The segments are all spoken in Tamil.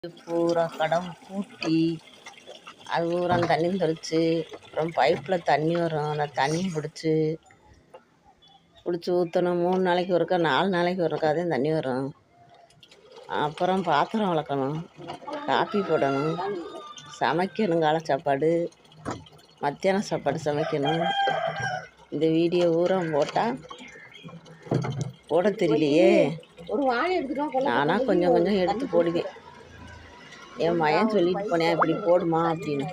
பூரா கடம் பூட்டி அது பூரா தண்ணி தெளித்து அப்புறம் பைப்பில் தண்ணி வரும். அந்த தண்ணி பிடிச்சி ஊற்றணும். 3 நாளைக்கு ஒருக்கா 4 நாளைக்கு ஒருக்கா தான் தண்ணி வரும். அப்புறம் பாத்திரம் விளக்கணும், காப்பி போடணும், சமைக்கணும், காலை சாப்பாடு, மத்தியான சாப்பாடு சமைக்கணும். இந்த வீடியோ பூரா போட்டால் போட தெரியலையே. நானாக கொஞ்சம் கொஞ்சம் எடுத்து போடுவேன். என் மகன் சொல்லிட்டு போனேன் இப்படி போடுமா அப்படின்னு.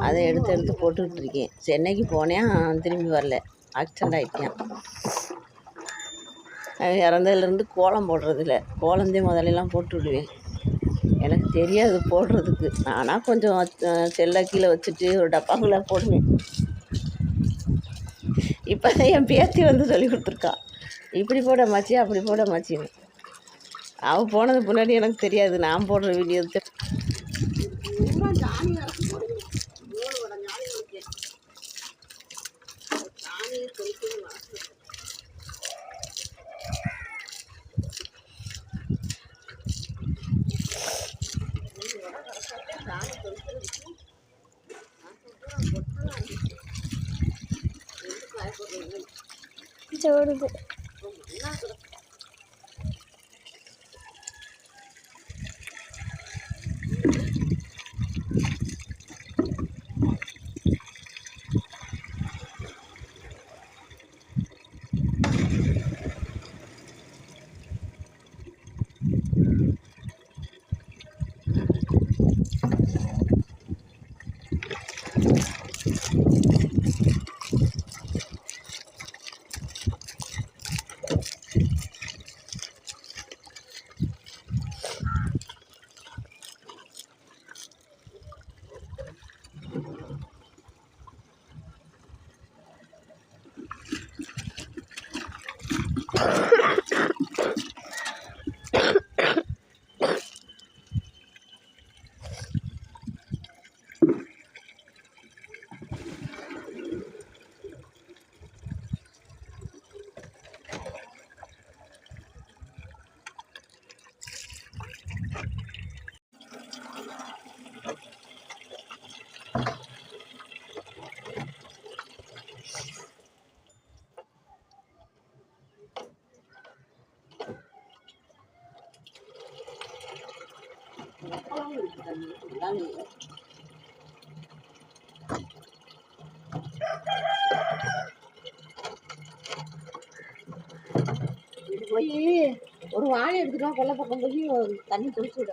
அதை எடுத்து போட்டுக்கிட்டு இருக்கேன். சென்னைக்கு போனேன், திரும்பி வரல, ஆக்சிடெண்ட் ஆகிட்டேன். இறந்ததுலேருந்து கோலம் போடுறதில்ல. கோலந்தே முதலெல்லாம் போட்டு விடுவேன். எனக்கு தெரியாது போடுறதுக்கு. நானாக கொஞ்சம் செல்லை கீழே வச்சுட்டு ஒரு டப்பாக்குள்ளே போடுவேன். இப்போ தான் என் பேத்தி வந்து சொல்லி கொடுத்துருக்கா, இப்படி போட மாச்சி அப்படி போட மாச்சின்னு. அவள் போனது முன்னாடி எனக்கு தெரியாது. நான் போடுற வீடியோ ஓடுது. போய் ஒரு வாழை எடுத்துட்டோம், கொல்லை பக்கம் போய் தண்ணி தெளிச்சு விட.